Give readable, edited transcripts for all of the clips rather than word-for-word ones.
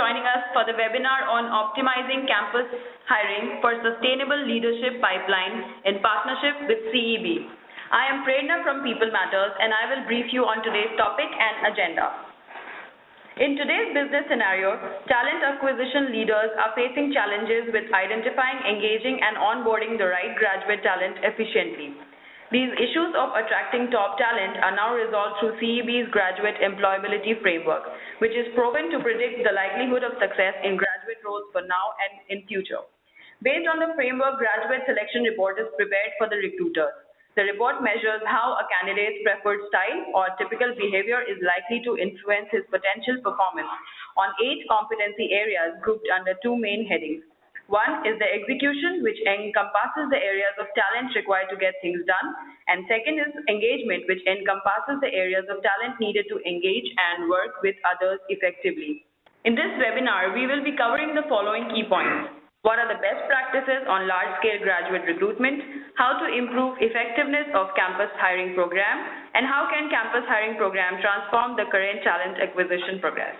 joining us for the webinar on optimizing campus hiring for sustainable leadership pipeline in partnership with CEB. I am Prerna from People Matters, and I will brief you on today's topic and agenda. In today's business scenario, talent acquisition leaders are facing challenges with identifying, engaging, and onboarding the right graduate talent efficiently. These issues of attracting top talent are now resolved through CEB's Graduate Employability Framework, which is proven to predict the likelihood of success in graduate roles for now and in future. Based on the framework, graduate selection report is prepared for the recruiters. The report measures how a candidate's preferred style or typical behavior is likely to influence his potential performance on 8 competency areas grouped under 2 main headings. One is the execution, which encompasses the areas of talent required to get things done, and second is engagement, which encompasses the areas of talent needed to engage and work with others effectively. In this webinar, we will be covering the following key points. What are the best practices on large-scale graduate recruitment, how to improve effectiveness of campus hiring program, and how can campus hiring program transform the current talent acquisition progress.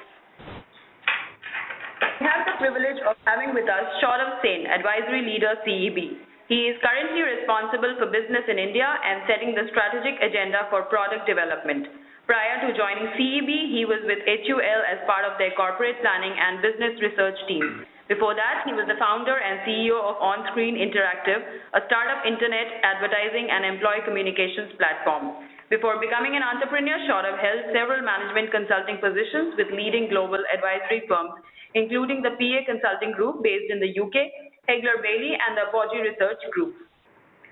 We have the privilege of having with us Shaurav Sen, Advisory Leader, CEB. He is currently responsible for business in India and setting the strategic agenda for product development. Prior to joining CEB, he was with HUL as part of their corporate planning and business research team. Before that, he was the founder and CEO of OnScreen Interactive, a startup internet advertising and employee communications platform. Before becoming an entrepreneur, Shaurav held several management consulting positions with leading global advisory firms, including the PA Consulting Group based in the UK, Hegler Bailey, and the Apogee Research Group.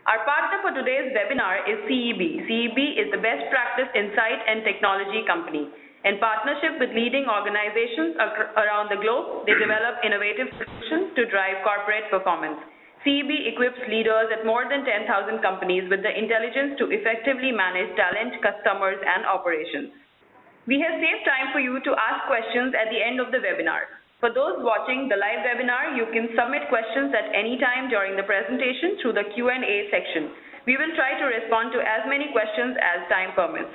Our partner for today's webinar is CEB. CEB is the best practice insight and technology company. In partnership with leading organizations around the globe, they develop innovative solutions to drive corporate performance. CEB equips leaders at more than 10,000 companies with the intelligence to effectively manage talent, customers, and operations. We have saved time for you to ask questions at the end of the webinar. For those watching the live webinar, you can submit questions at any time during the presentation through the Q&A section. We will try to respond to as many questions as time permits.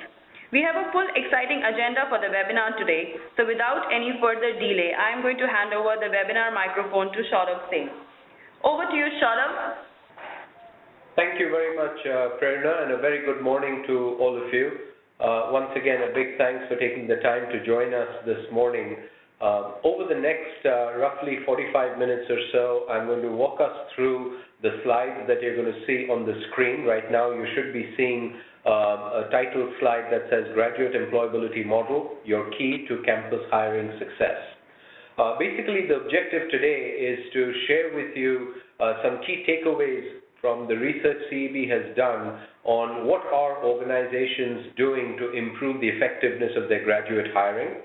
We have a full exciting agenda for the webinar today, so without any further delay, I am going to hand over the webinar microphone to Shaurav Sen. Over to you, Shaurav. Thank you very much, Prerna, and a very good morning to all of you. Once again, a big thanks for taking the time to join us this morning. Over the next roughly 45 minutes or so, I'm going to walk us through the slides that you're going to see on the screen. Right now, you should be seeing a title slide that says Graduate Employability Model, Your Key to Campus Hiring Success. Basically, the objective today is to share with you some key takeaways from the research CEB has done on what are organizations doing to improve the effectiveness of their graduate hiring.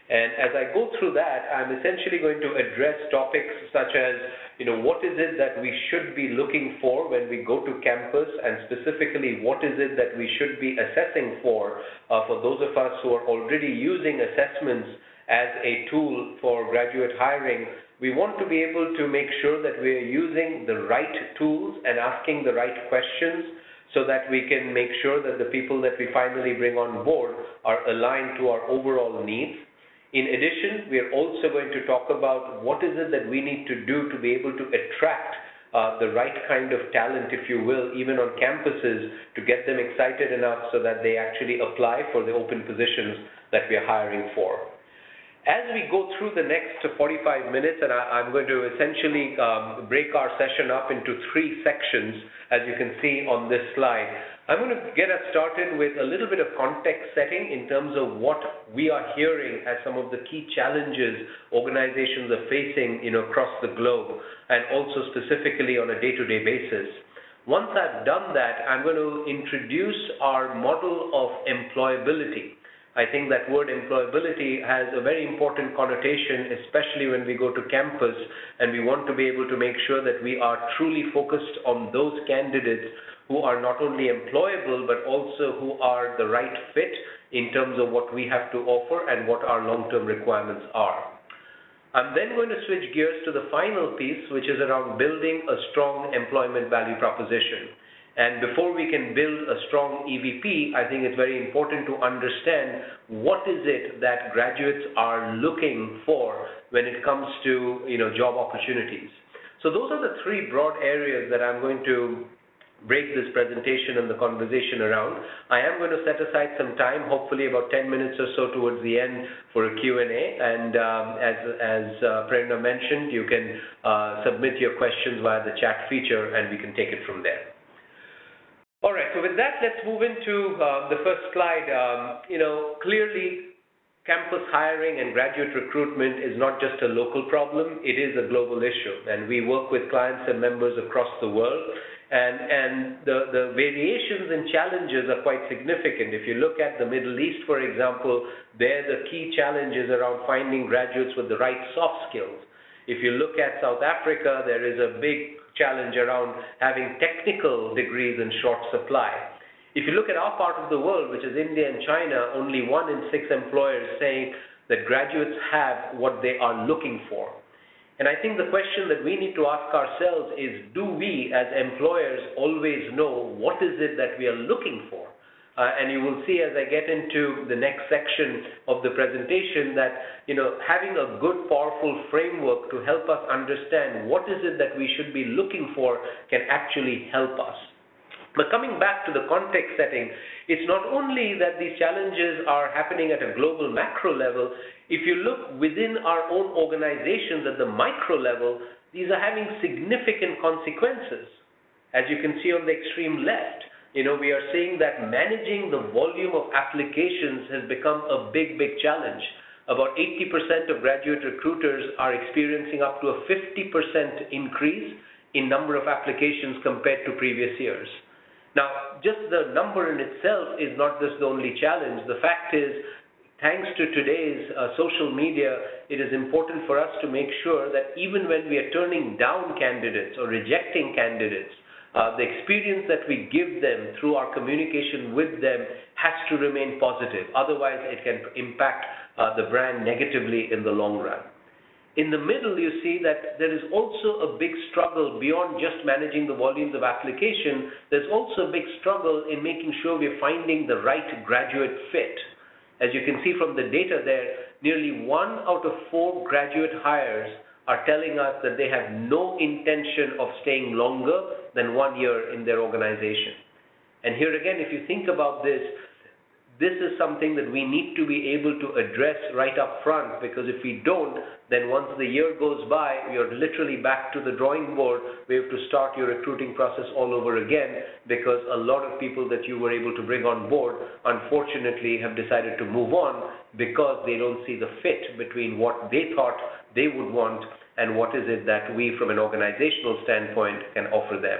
And as I go through that, I'm essentially going to address topics such as, what is it that we should be looking for when we go to campus, and specifically, what is it that we should be assessing for those of us who are already using assessments as a tool for graduate hiring. We want to be able to make sure that we are using the right tools and asking the right questions so that we can make sure that the people that we finally bring on board are aligned to our overall needs. In addition, we are also going to talk about what is it that we need to do to be able to attract the right kind of talent, if you will, even on campuses, to get them excited enough so that they actually apply for the open positions that we are hiring for. As we go through the next 45 minutes, and I'm going to essentially break our session up into 3 sections, as you can see on this slide. I'm going to get us started with a little bit of context setting in terms of what we are hearing as some of the key challenges organizations are facing across the globe, and also specifically on a day-to-day basis. Once I've done that, I'm going to introduce our model of employability. I think that word employability has a very important connotation, especially when we go to campus and we want to be able to make sure that we are truly focused on those candidates who are not only employable but also who are the right fit in terms of what we have to offer and what our long-term requirements are. I'm then going to switch gears to the final piece, which is around building a strong employment value proposition. And before we can build a strong EVP, I think it's very important to understand what is it that graduates are looking for when it comes to job opportunities. So those are the three broad areas that I'm going to break this presentation and the conversation around. I am going to set aside some time, hopefully about 10 minutes or so towards the end for a Q&A. And as Prerna mentioned, you can submit your questions via the chat feature and we can take it from there. All right, so with that, let's move into the first slide. Clearly, campus hiring and graduate recruitment is not just a local problem, it is a global issue. And we work with clients and members across the world. And the variations and challenges are quite significant. If you look at the Middle East, for example, there the key challenge is around finding graduates with the right soft skills. If you look at South Africa, there is a big challenge around having technical degrees in short supply. If you look at our part of the world, which is India and China, only 1 in 6 employers saying that graduates have what they are looking for. And I think the question that we need to ask ourselves is, do we as employers always know what is it that we are looking for? And you will see as I get into the next section of the presentation that having a good, powerful framework to help us understand what is it that we should be looking for can actually help us. But coming back to the context setting, it's not only that these challenges are happening at a global macro level. If you look within our own organizations at the micro level, these are having significant consequences. As you can see on the extreme left, we are seeing that managing the volume of applications has become a big, big challenge. About 80% of graduate recruiters are experiencing up to a 50% increase in number of applications compared to previous years. Now, just the number in itself is not just the only challenge. The fact is, thanks to today's social media, it is important for us to make sure that even when we are turning down candidates or rejecting candidates, the experience that we give them through our communication with them has to remain positive. Otherwise, it can impact the brand negatively in the long run. In the middle, you see that there is also a big struggle beyond just managing the volumes of application. There's also a big struggle in making sure we're finding the right graduate fit. As you can see from the data there, nearly 1 out of 4 graduate hires are telling us that they have no intention of staying longer than 1 year in their organization. And here again, if you think about this, this is something that we need to be able to address right up front, because if we don't, then once the year goes by, you're literally back to the drawing board. We have to start your recruiting process all over again, because a lot of people that you were able to bring on board, unfortunately, have decided to move on because they don't see the fit between what they thought they would want and what is it that we, from an organizational standpoint, can offer them.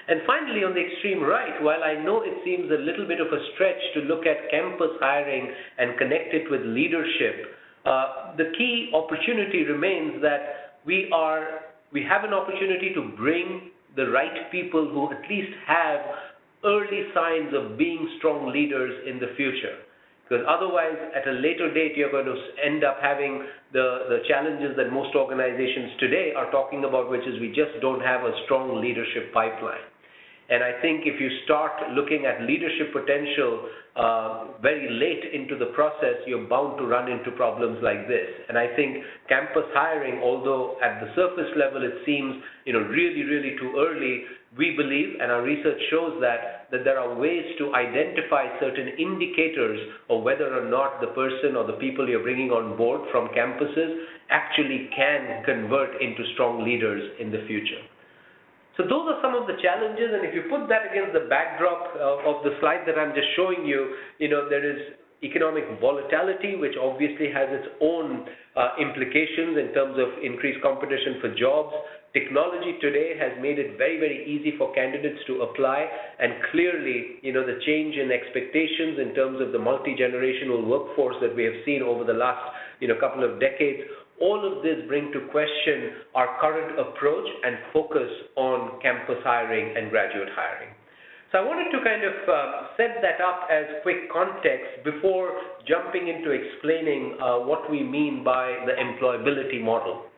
And finally, on the extreme right, while I know it seems a little bit of a stretch to look at campus hiring and connect it with leadership, the key opportunity remains that we have an opportunity to bring the right people who at least have early signs of being strong leaders in the future. Because otherwise, at a later date, you're going to end up having the challenges that most organizations today are talking about, which is we just don't have a strong leadership pipeline. And I think if you start looking at leadership potential very late into the process, you're bound to run into problems like this. And I think campus hiring, although at the surface level it seems really, really too early, we believe, and our research shows that there are ways to identify certain indicators of whether or not the person or the people you're bringing on board from campuses actually can convert into strong leaders in the future. So those are some of the challenges, and if you put that against the backdrop of the slide that I'm just showing you, there is economic volatility, which obviously has its own implications in terms of increased competition for jobs. Technology today has made it very, very easy for candidates to apply, and clearly, the change in expectations in terms of the multi-generational workforce that we have seen over the last, couple of decades, all of this bring to question our current approach and focus on campus hiring and graduate hiring. So I wanted to kind of set that up as quick context before jumping into explaining what we mean by the employability model.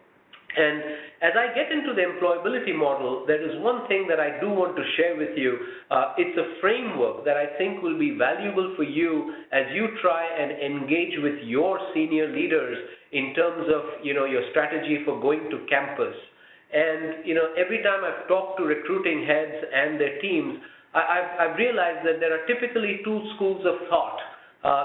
And as I get into the employability model, there is one thing that I do want to share with you. It's a framework that I think will be valuable for you as you try and engage with your senior leaders in terms of, your strategy for going to campus. And, every time I've talked to recruiting heads and their teams, I've realized that there are typically two schools of thought.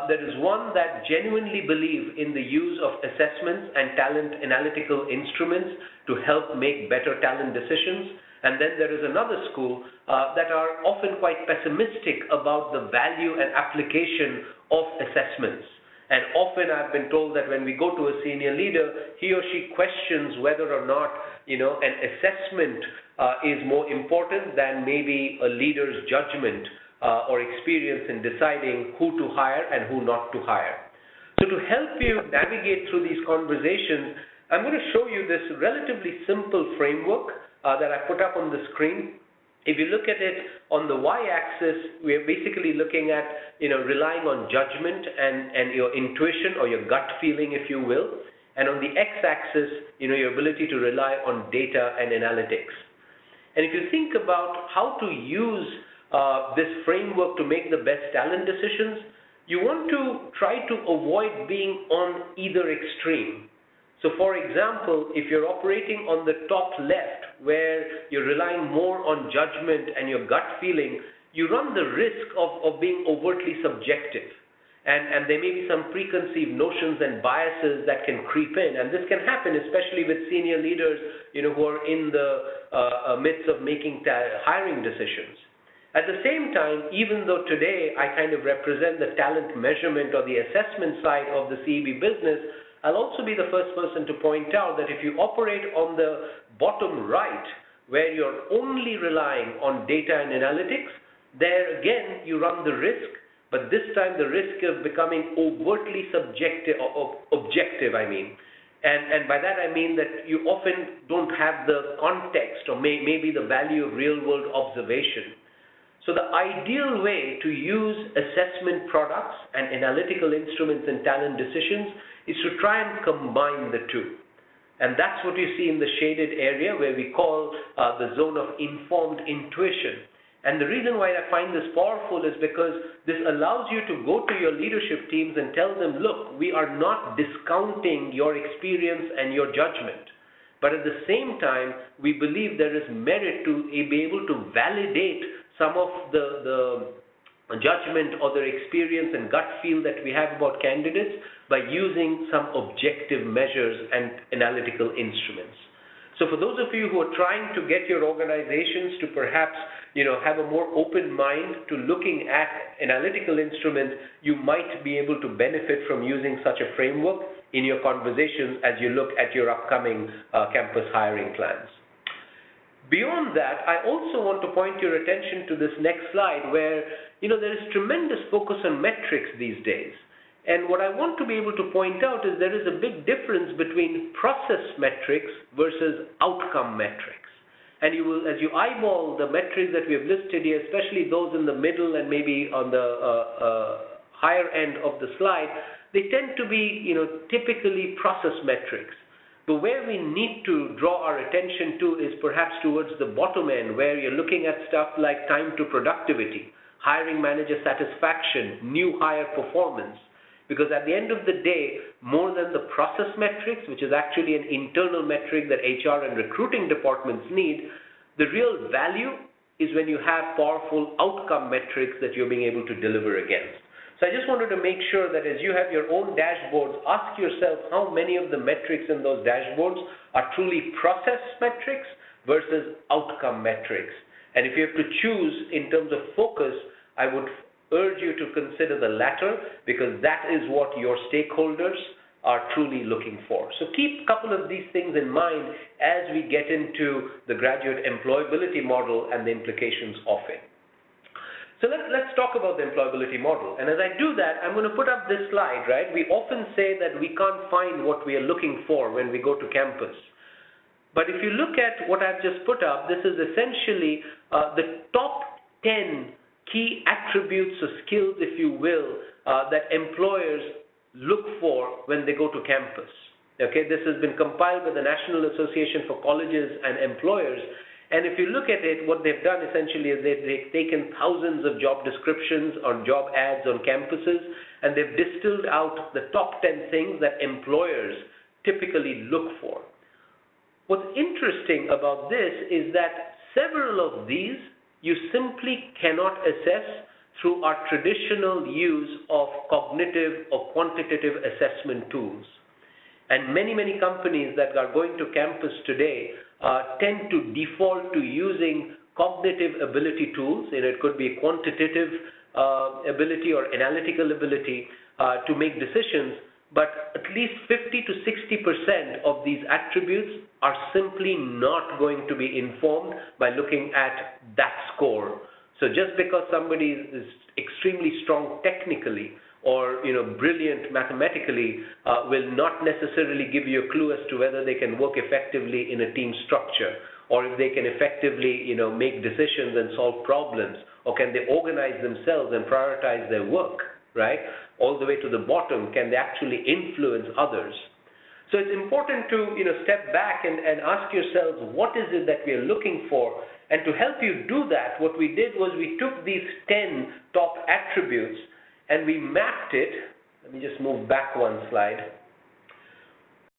There is one that genuinely believe in the use of assessments and talent analytical instruments to help make better talent decisions. And then there is another school that are often quite pessimistic about the value and application of assessments. And often I've been told that when we go to a senior leader, he or she questions whether or not, an assessment is more important than maybe a leader's judgment or experience in deciding who to hire and who not to hire. So to help you navigate through these conversations, I'm going to show you this relatively simple framework that I put up on the screen. If you look at it on the y-axis, we're basically looking at, relying on judgment and your intuition or your gut feeling, if you will. And on the x-axis, your ability to rely on data and analytics. And if you think about how to use this framework to make the best talent decisions, you want to try to avoid being on either extreme. So for example, if you're operating on the top left, where you're relying more on judgment and your gut feeling, you run the risk of being overtly subjective. And there may be some preconceived notions and biases that can creep in. And this can happen, especially with senior leaders, who are in the midst of making hiring decisions. At the same time, even though today I kind of represent the talent measurement or the assessment side of the CEB business, I'll also be the first person to point out that if you operate on the bottom right, where you're only relying on data and analytics, there again you run the risk, but this time the risk of becoming overtly subjective or objective, And by that I mean that you often don't have the context or maybe the value of real-world observation. So the ideal way to use assessment products and analytical instruments in talent decisions is to try and combine the two. And that's what you see in the shaded area where we call the zone of informed intuition. And the reason why I find this powerful is because this allows you to go to your leadership teams and tell them, look, we are not discounting your experience and your judgment. But at the same time, we believe there is merit to be able to validate some of the judgment or their experience and gut feel that we have about candidates by using some objective measures and analytical instruments. So for those of you who are trying to get your organizations to perhaps have a more open mind to looking at analytical instruments, you might be able to benefit from using such a framework in your conversations as you look at your upcoming campus hiring plans. Beyond that, I also want to point your attention to this next slide where, there is tremendous focus on metrics these days. And what I want to be able to point out is there is a big difference between process metrics versus outcome metrics. And you will, as you eyeball the metrics that we have listed here, especially those in the middle and maybe on the higher end of the slide, they tend to be, typically process metrics. But where we need to draw our attention to is perhaps towards the bottom end, where you're looking at stuff like time to productivity, hiring manager satisfaction, new hire performance. Because at the end of the day, more than the process metrics, which is actually an internal metric that HR and recruiting departments need, the real value is when you have powerful outcome metrics that you're being able to deliver against. So I just wanted to make sure that as you have your own dashboards, ask yourself how many of the metrics in those dashboards are truly process metrics versus outcome metrics. And if you have to choose in terms of focus, I would urge you to consider the latter because that is what your stakeholders are truly looking for. So keep a couple of these things in mind as we get into the graduate employability model and the implications of it. So let's talk about the employability model. And as I do that, I'm going to put up this slide, right? We often say that we can't find what we are looking for when we go to campus. But if you look at what I've just put up, this is essentially the top 10 key attributes or skills, if you will, that employers look for when they go to campus. Okay, this has been compiled by the National Association for Colleges and Employers. And if you look at it, what they've done essentially is they've taken thousands of job descriptions on job ads on campuses, and they've distilled out the top 10 things that employers typically look for. What's interesting about this is that several of these you simply cannot assess through our traditional use of cognitive or quantitative assessment tools. And many companies that are going to campus today tend to default to using cognitive ability tools, and it could be quantitative ability or analytical ability to make decisions, but at least 50 to 60% of these attributes are simply not going to be informed by looking at that score. So just because somebody is extremely strong technically or brilliant mathematically will not necessarily give you a clue as to whether they can work effectively in a team structure, or if they can effectively make decisions and solve problems, or can they organize themselves and prioritize their work, right? All the way to the bottom, can they actually influence others? So it's important to step back and ask yourselves, what is it that we are looking for? And to help you do that, what we did was we took these 10 top attributes and we mapped it. Let me just move back one slide.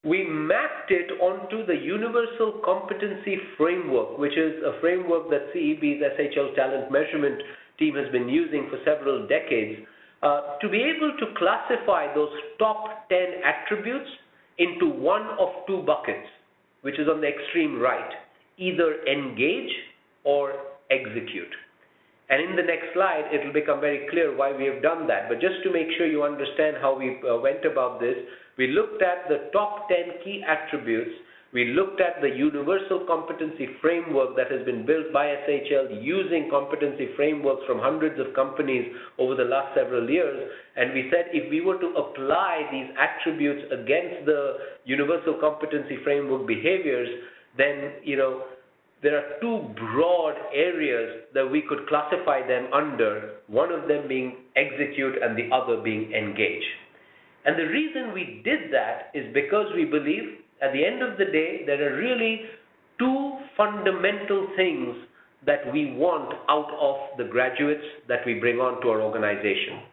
We mapped it onto the Universal Competency Framework, which is a framework that CEB's SHL Talent Measurement team has been using for several decades, to be able to classify those top 10 attributes into one of two buckets, which is on the extreme right, either engage or execute. And in the next slide, it will become very clear why we have done that. But just to make sure you understand how we went about this, we looked at the top 10 key attributes. We looked at the Universal Competency Framework that has been built by SHL using competency frameworks from hundreds of companies over the last several years. And we said if we were to apply these attributes against the Universal Competency Framework behaviors, then, there are two broad areas that we could classify them under, one of them being execute and the other being engage. And the reason we did that is because we believe at the end of the day, there are really two fundamental things that we want out of the graduates that we bring on to our organization.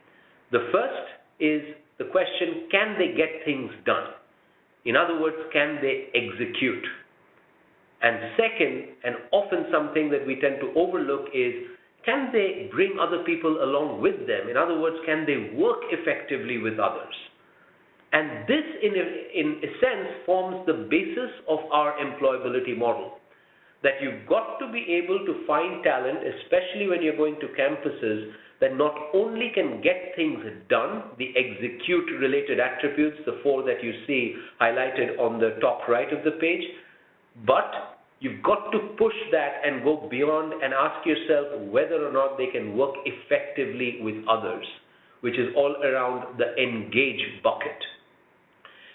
The first is the question, can they get things done? In other words, can they execute? And second, and often something that we tend to overlook, is can they bring other people along with them? In other words, can they work effectively with others? And this, in a sense, forms the basis of our employability model. That you've got to be able to find talent, especially when you're going to campuses, that not only can get things done, the execute-related attributes, the 4 that you see highlighted on the top right of the page, but you've got to push that and go beyond and ask yourself whether or not they can work effectively with others, which is all around the engage bucket.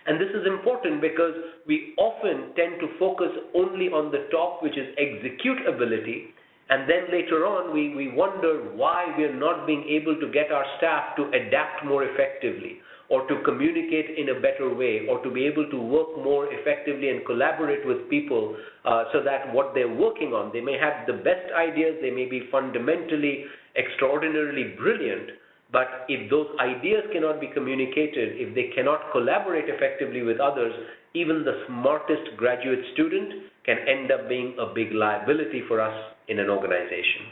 And this is important because we often tend to focus only on the top, which is execute ability, and then later on we wonder why we are not being able to get our staff to adapt more effectively, or to communicate in a better way, or to be able to work more effectively and collaborate with people so that what they're working on, they may have the best ideas, they may be fundamentally extraordinarily brilliant, but if those ideas cannot be communicated, if they cannot collaborate effectively with others, even the smartest graduate student can end up being a big liability for us in an organization.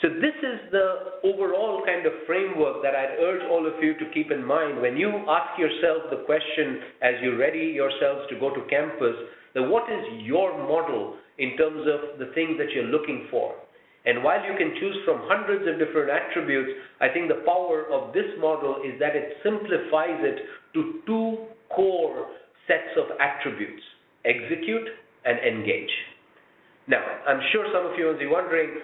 So this is the overall kind of framework that I'd urge all of you to keep in mind when you ask yourself the question as you ready yourselves to go to campus, that what is your model in terms of the things that you're looking for? And while you can choose from hundreds of different attributes, I think the power of this model is that it simplifies it to two core sets of attributes, execute and engage. Now, I'm sure some of you will be wondering,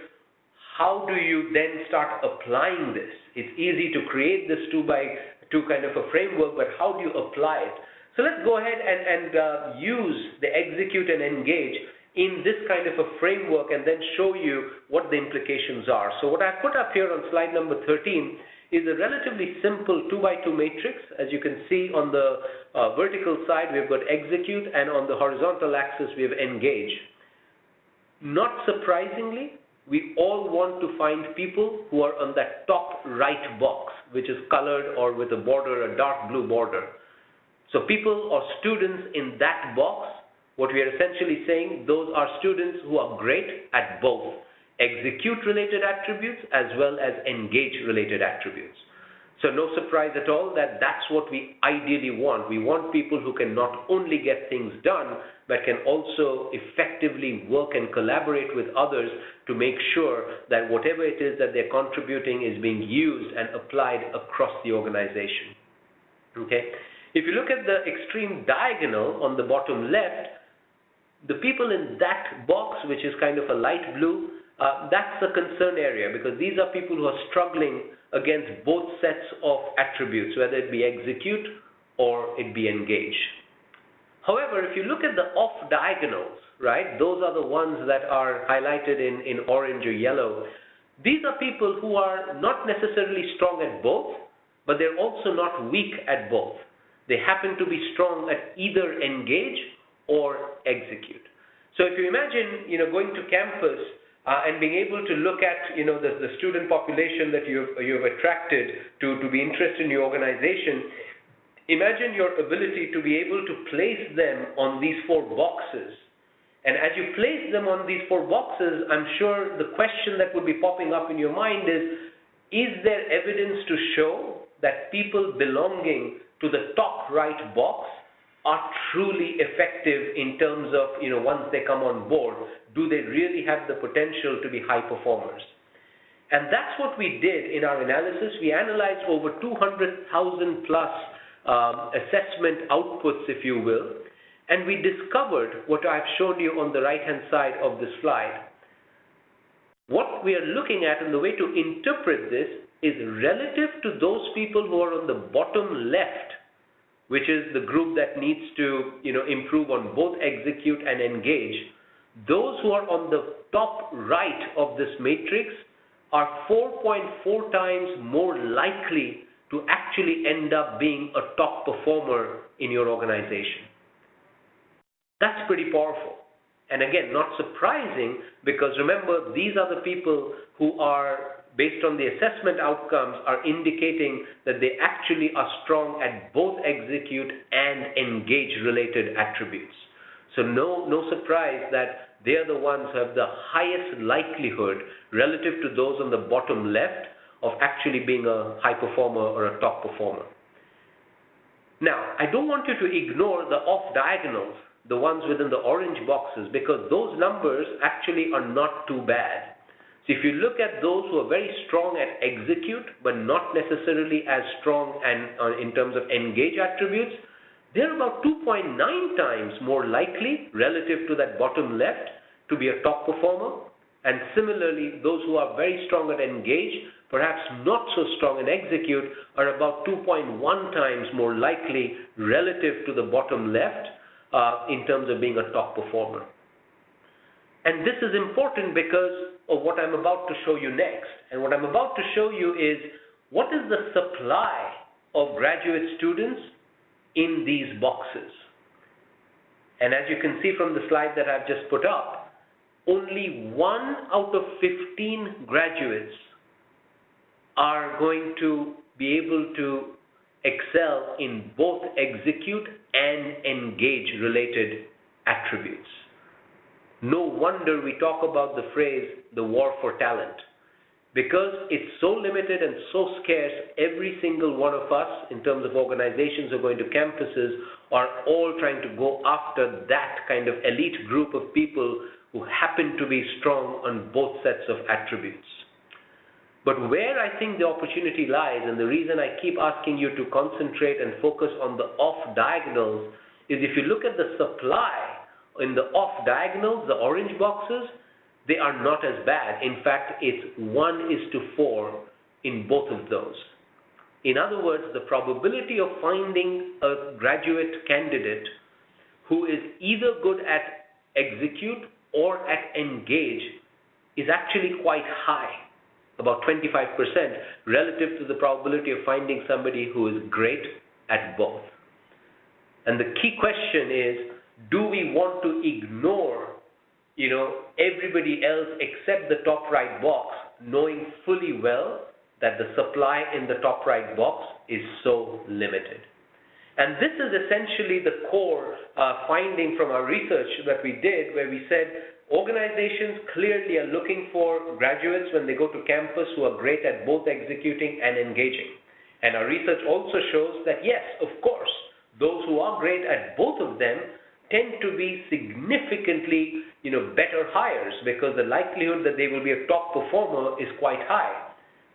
how do you then start applying this? It's easy to create this two kind of a framework, but how do you apply it? So let's go ahead and use the execute and engage in this kind of a framework and then show you what the implications are. So what I put up here on slide number 13 is a relatively simple 2x2 matrix. As you can see on the vertical side, we've got execute, and on the horizontal axis, we have engage. Not surprisingly, we all want to find people who are on that top right box, which is colored or with a border, a dark blue border. So people or students in that box, what we are essentially saying, those are students who are great at both execute-related attributes as well as engage-related attributes. So no surprise at all that that's what we ideally want. We want people who can not only get things done, but can also effectively work and collaborate with others to make sure that whatever it is that they're contributing is being used and applied across the organization. Okay? If you look at the extreme diagonal on the bottom left, the people in that box, which is kind of a light blue, that's a concern area, because these are people who are struggling against both sets of attributes, whether it be execute or it be engage. However, if you look at the off diagonals, right, those are the ones that are highlighted in orange or yellow. These are people who are not necessarily strong at both, but they're also not weak at both. They happen to be strong at either engage or execute. So if you imagine, going to campus and being able to look at, the student population that you've attracted to be interested in your organization, imagine your ability to be able to place them on these 4 boxes. And as you place them on these 4 boxes, I'm sure the question that would be popping up in your mind is there evidence to show that people belonging to the top right box are truly effective in terms of, once they come on board, do they really have the potential to be high performers? And that's what we did in our analysis. We analyzed over 200,000 plus assessment outputs, if you will, and we discovered what I've shown you on the right-hand side of the slide. What we are looking at, and the way to interpret this, is relative to those people who are on the bottom left, which is the group that needs to improve on both execute and engage. Those who are on the top right of this matrix are 4.4 times more likely to actually end up being a top performer in your organization. That's pretty powerful. And again, not surprising, because remember, these are the people who are, based on the assessment outcomes, are indicating that they actually are strong at both execute and engage related attributes. So no surprise that they are the ones who have the highest likelihood relative to those on the bottom left of actually being a high performer or a top performer. Now, I don't want you to ignore the off diagonals, the ones within the orange boxes, because those numbers actually are not too bad. So if you look at those who are very strong at execute, but not necessarily as strong and in terms of engage attributes, they're about 2.9 times more likely relative to that bottom left to be a top performer. And similarly, those who are very strong at engage, perhaps not so strong in execute, are about 2.1 times more likely relative to the bottom left in terms of being a top performer. And this is important because of what I'm about to show you next. And what I'm about to show you is what is the supply of graduate students in these boxes. And as you can see from the slide that I've just put up, only 1 out of 15 graduates are going to be able to excel in both execute and engage related attributes. No wonder we talk about the phrase, the war for talent. Because it's so limited and so scarce, every single one of us, in terms of organizations who are going to campuses, are all trying to go after that kind of elite group of people who happen to be strong on both sets of attributes. But where I think the opportunity lies, and the reason I keep asking you to concentrate and focus on the off diagonals, is if you look at the supply in the off diagonals, the orange boxes, they are not as bad. In fact, it's 1:4 in both of those. In other words, the probability of finding a graduate candidate who is either good at execute or at engage is actually quite high. about 25%, relative to the probability of finding somebody who is great at both. And the key question is, do we want to ignore, everybody else except the top right box, knowing fully well that the supply in the top right box is so limited? And this is essentially the core finding from our research that we did, where we said organizations clearly are looking for graduates when they go to campus who are great at both executing and engaging. And our research also shows that yes, of course, those who are great at both of them tend to be significantly better hires, because the likelihood that they will be a top performer is quite high.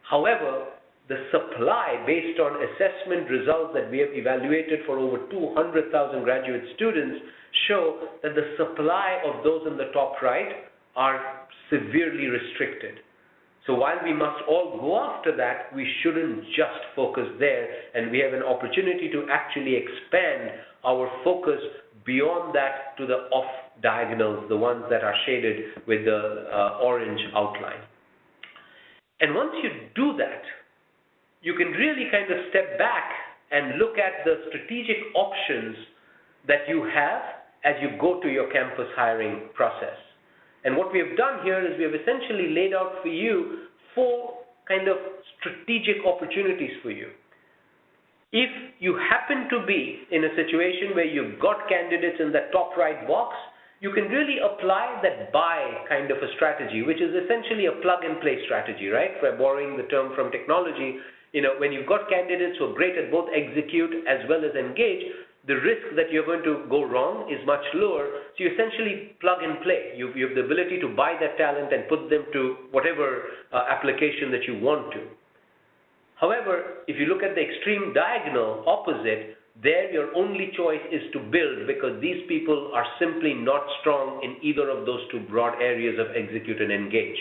However, the supply, based on assessment results that we have evaluated for over 200,000 graduate students, show that the supply of those in the top right are severely restricted. So while we must all go after that, we shouldn't just focus there, and we have an opportunity to actually expand our focus beyond that to the off diagonals, the ones that are shaded with the orange outline. And once you do that, you can really kind of step back and look at the strategic options that you have as you go to your campus hiring process. And what we have done here is we have essentially laid out for you 4 kind of strategic opportunities for you. If you happen to be in a situation where you've got candidates in the top right box, you can really apply that buy kind of a strategy, which is essentially a plug-and-play strategy, right? For borrowing the term from technology, when you've got candidates who are great at both execute as well as engage, the risk that you're going to go wrong is much lower. So you essentially plug and play. You have the ability to buy that talent and put them to whatever application that you want to. However, if you look at the extreme diagonal opposite, there your only choice is to build, because these people are simply not strong in either of those 2 broad areas of execute and engage.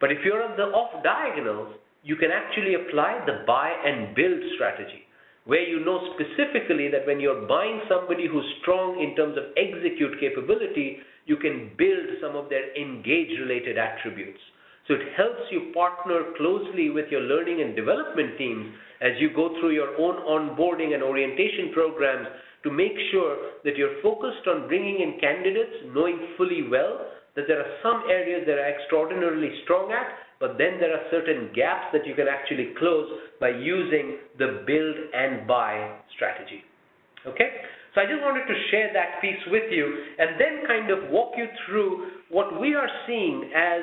But if you're on the off diagonals, you can actually apply the buy and build strategy, where you know specifically that when you're buying somebody who's strong in terms of execute capability, you can build some of their engage-related attributes. So it helps you partner closely with your learning and development teams as you go through your own onboarding and orientation programs to make sure that you're focused on bringing in candidates, knowing fully well that there are some areas that are extraordinarily strong at, but then there are certain gaps that you can actually close by using the build and buy strategy. Okay? So I just wanted to share that piece with you and then kind of walk you through what we are seeing as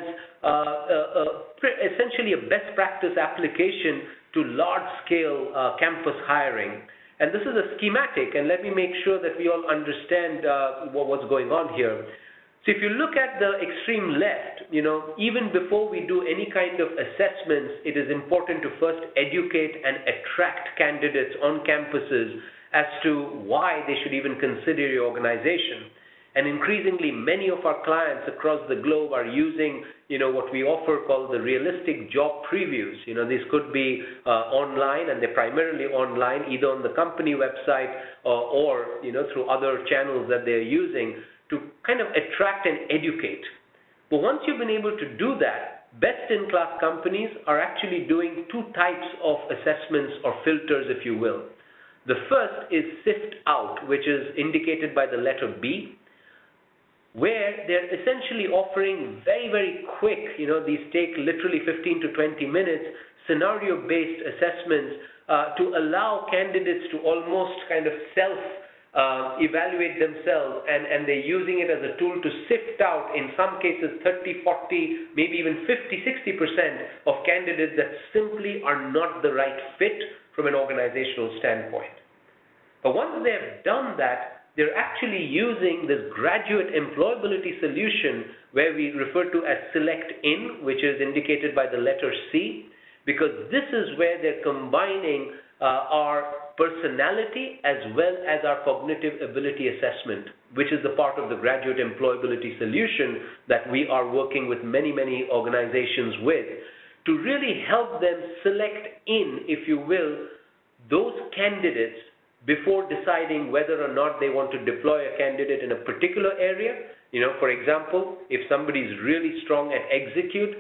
essentially a best practice application to large-scale campus hiring. And this is a schematic, and let me make sure that we all understand what's going on here. So if you look at the extreme left, even before we do any kind of assessments, it is important to first educate and attract candidates on campuses as to why they should even consider your organization. And increasingly, many of our clients across the globe are using, what we offer called the realistic job previews. These could be online, and they're primarily online, either on the company website or through other channels that they're using to kind of attract and educate. But once you've been able to do that, best-in-class companies are actually doing 2 types of assessments or filters, if you will. The first is sift out, which is indicated by the letter B, where they're essentially offering very, very quick, these take literally 15 to 20 minutes, scenario-based assessments to allow candidates to almost kind of evaluate themselves, and they're using it as a tool to sift out, in some cases 30, 40, maybe even 50, 60% of candidates that simply are not the right fit from an organizational standpoint. But once they've done that, they're actually using this graduate employability solution, where we refer to as Select In, which is indicated by the letter C, because this is where they're combining our personality as well as our cognitive ability assessment, which is the part of the graduate employability solution that we are working with many, many organizations with, to really help them select in, if you will, those candidates before deciding whether or not they want to deploy a candidate in a particular area, For example, if somebody's really strong at execute,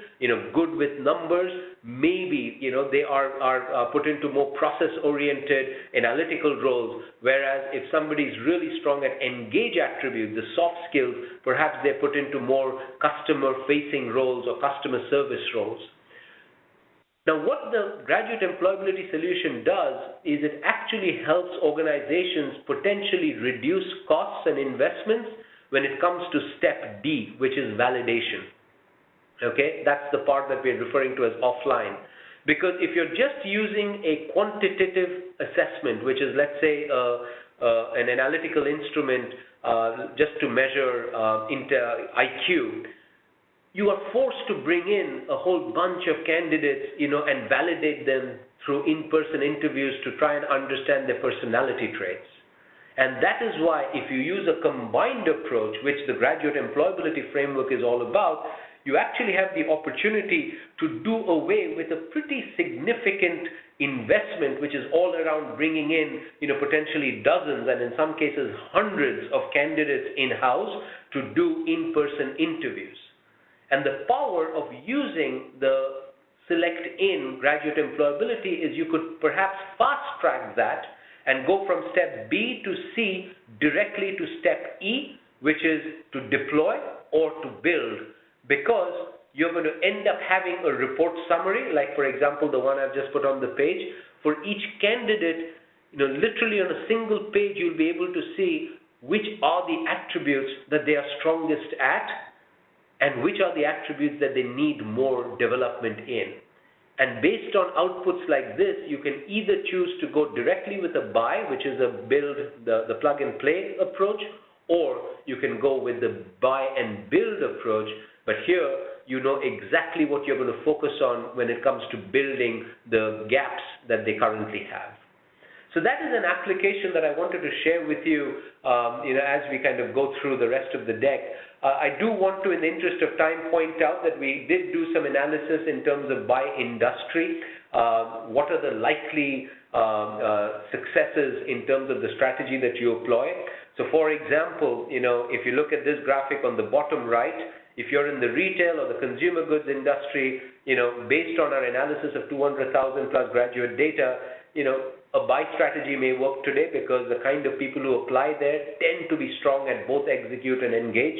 good with numbers, maybe, they are put into more process-oriented analytical roles, whereas if somebody's really strong at engage attributes, the soft skills, perhaps they're put into more customer-facing roles or customer service roles. Now, what the graduate employability solution does is it actually helps organizations potentially reduce costs and investments when it comes to step D, which is validation. Okay, that's the part that we're referring to as offline. Because if you're just using a quantitative assessment, which is, let's say, an analytical instrument just to measure IQ, you are forced to bring in a whole bunch of candidates, and validate them through in-person interviews to try and understand their personality traits. And that is why if you use a combined approach, which the graduate employability framework is all about, you actually have the opportunity to do away with a pretty significant investment, which is all around bringing in, potentially dozens and in some cases hundreds of candidates in-house to do in-person interviews. And the power of using the select-in graduate employability is you could perhaps fast-track that and go from step B to C directly to step E, which is to deploy or to build, because you're going to end up having a report summary, like, for example, the one I've just put on the page. For each candidate, literally on a single page, you'll be able to see which are the attributes that they are strongest at, and which are the attributes that they need more development in. And based on outputs like this, you can either choose to go directly with a buy, which is a build, the plug and play approach, or you can go with the buy and build approach. But here, you know exactly what you're going to focus on when it comes to building the gaps that they currently have. So that is an application that I wanted to share with you, as we kind of go through the rest of the deck. I do want to, in the interest of time, point out that we did do some analysis in terms of by industry. What are the likely successes in terms of the strategy that you employ? So, for example, if you look at this graphic on the bottom right, if you're in the retail or the consumer goods industry, based on our analysis of 200,000 plus graduate data, a buy strategy may work today because the kind of people who apply there tend to be strong at both execute and engage.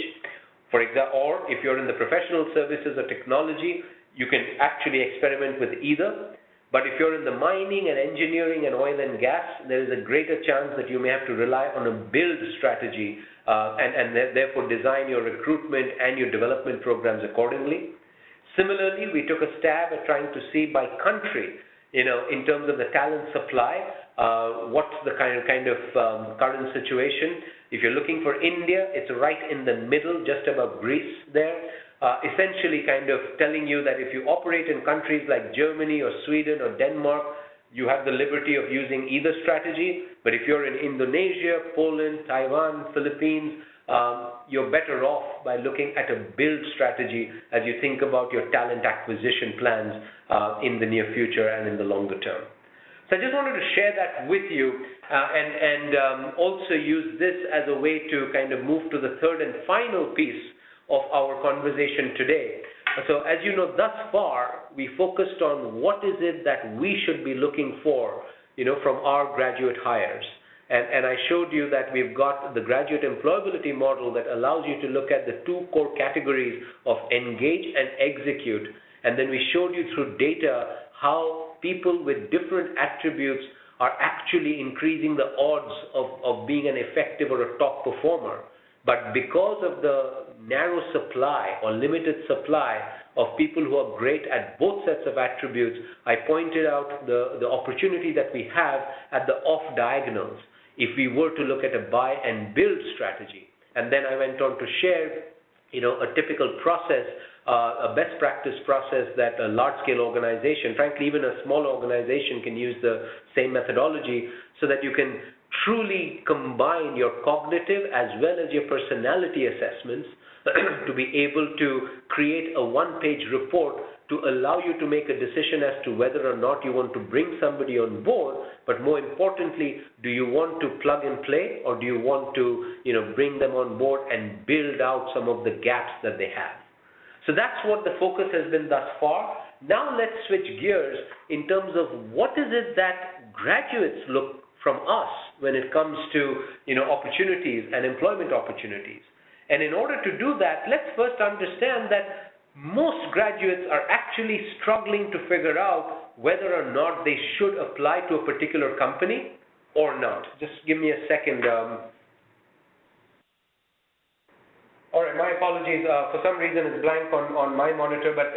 For example, or if you're in the professional services or technology, you can actually experiment with either. But if you're in the mining and engineering and oil and gas, there is a greater chance that you may have to rely on a build strategy and therefore design your recruitment and your development programs accordingly. Similarly, we took a stab at trying to see by country, in terms of the talent supply, what's the kind of current situation. If you're looking for India, it's right in the middle, just above Greece there, essentially kind of telling you that if you operate in countries like Germany or Sweden or Denmark, you have the liberty of using either strategy. But if you're in Indonesia, Poland, Taiwan, Philippines, you're better off by looking at a build strategy as you think about your talent acquisition plans in the near future and in the longer term. So I just wanted to share that with you and also use this as a way to kind of move to the third and final piece of our conversation today. So as you know, thus far, we focused on what is it that we should be looking for, from our graduate hires. And I showed you that we've got the graduate employability model that allows you to look at the two core categories of engage and execute. And then we showed you through data how people with different attributes are actually increasing the odds of being an effective or a top performer. But because of the narrow supply or limited supply of people who are great at both sets of attributes, I pointed out the opportunity that we have at the off diagonals if we were to look at a buy and build strategy. And then I went on to share, a typical process, a best practice process that a large-scale organization, frankly, even a small organization can use the same methodology so that you can truly combine your cognitive as well as your personality assessments to be able to create a one-page report to allow you to make a decision as to whether or not you want to bring somebody on board, but more importantly, do you want to plug and play, or do you want to, bring them on board and build out some of the gaps that they have? So that's what the focus has been thus far. Now let's switch gears in terms of what is it that graduates look from us when it comes to, opportunities and employment opportunities. And in order to do that, let's first understand that most graduates are actually struggling to figure out whether or not they should apply to a particular company or not. Just give me a second. All right, my apologies. For some reason, it's blank on my monitor, but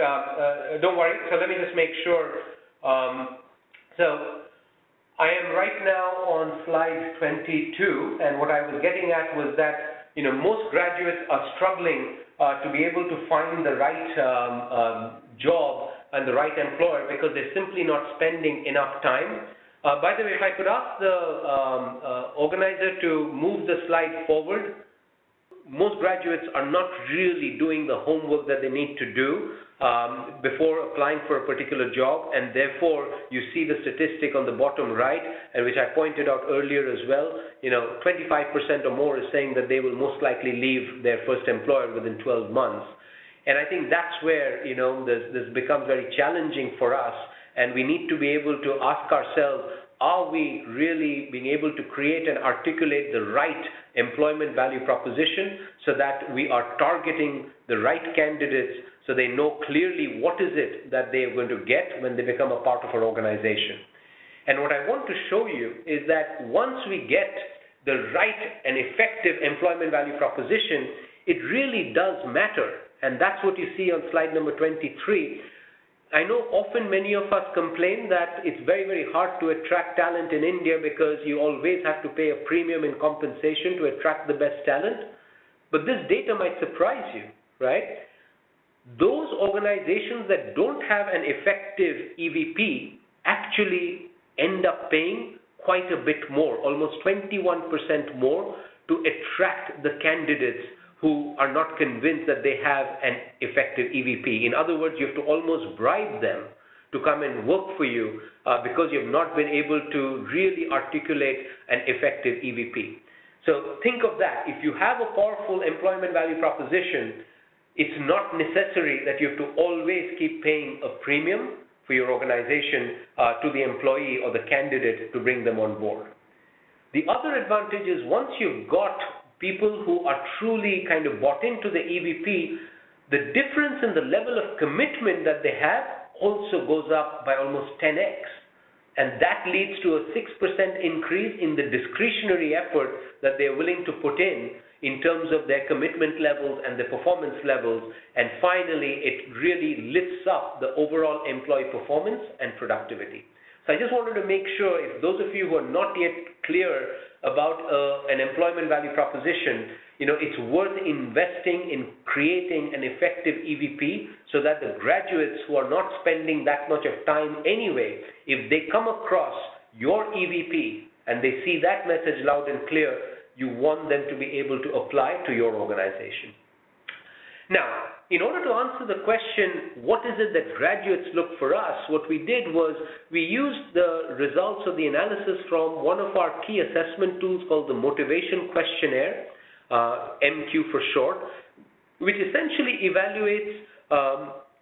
don't worry. So let me just make sure. So I am right now on slide 22, and what I was getting at was that most graduates are struggling to be able to find the right job and the right employer because they're simply not spending enough time. By the way, if I could ask the organizer to move the slide forward. Most graduates are not really doing the homework that they need to do before applying for a particular job, and therefore you see the statistic on the bottom right, and which I pointed out earlier as well. 25% or more is saying that they will most likely leave their first employer within 12 months. And I think that's where this becomes very challenging for us, and we need to be able to ask ourselves, are we really being able to create and articulate the right employment value proposition so that we are targeting the right candidates so they know clearly what is it that they are going to get when they become a part of our organization. And what I want to show you is that once we get the right and effective employment value proposition, it really does matter. And that's what you see on slide number 23. I know often many of us complain that it's very, very hard to attract talent in India because you always have to pay a premium in compensation to attract the best talent. But this data might surprise you, right? Those organizations that don't have an effective EVP actually end up paying quite a bit more, almost 21% more, to attract the candidates who are not convinced that they have an effective EVP. In other words, you have to almost bribe them to come and work for you because you have not been able to really articulate an effective EVP. So think of that. If you have a powerful employment value proposition, it's not necessary that you have to always keep paying a premium for your organization to the employee or the candidate to bring them on board. The other advantage is once you've got people who are truly kind of bought into the EVP, the difference in the level of commitment that they have also goes up by almost 10x. And that leads to a 6% increase in the discretionary effort that they're willing to put in terms of their commitment levels and their performance levels. And finally, it really lifts up the overall employee performance and productivity. So I just wanted to make sure, if those of you who are not yet clear about an employment value proposition, it's worth investing in creating an effective EVP so that the graduates who are not spending that much of time anyway, if they come across your EVP and they see that message loud and clear, you want them to be able to apply to your organization. Now, in order to answer the question, what is it that graduates look for us, what we did was we used the results of the analysis from one of our key assessment tools called the Motivation Questionnaire, MQ for short, which essentially evaluates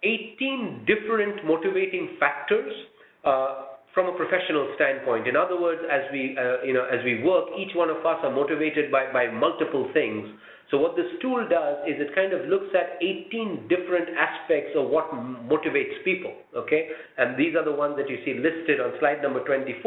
18 different motivating factors from a professional standpoint. In other words, as we work, each one of us are motivated by multiple things. So what this tool does is it kind of looks at 18 different aspects of what motivates people, okay? And these are the ones that you see listed on slide number 24.